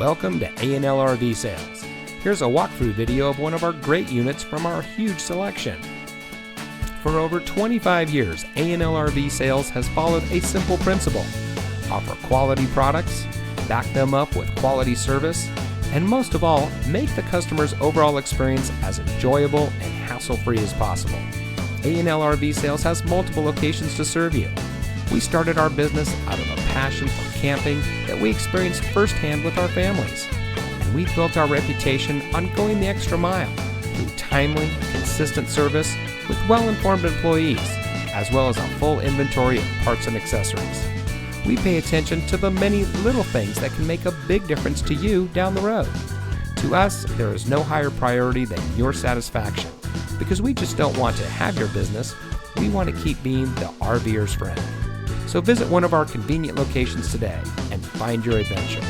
Welcome to A&L RV Sales. Here's a walkthrough video of one of our great units from our huge selection. For over 25 years, A&L RV Sales has followed a simple principle: offer quality products, back them up with quality service, and most of all, make the customer's overall experience as enjoyable and hassle-free as possible. A&L RV Sales has multiple locations to serve you. We started our business out of a passion for camping that we experienced firsthand with our families. And we've built our reputation on going the extra mile through timely, consistent service with well-informed employees, as well as a full inventory of parts and accessories. We pay attention to the many little things that can make a big difference to you down the road. To us, there is no higher priority than your satisfaction, because we just don't want to have your business. We want to keep being the RVer's friend. So visit one of our convenient locations today and find your adventure.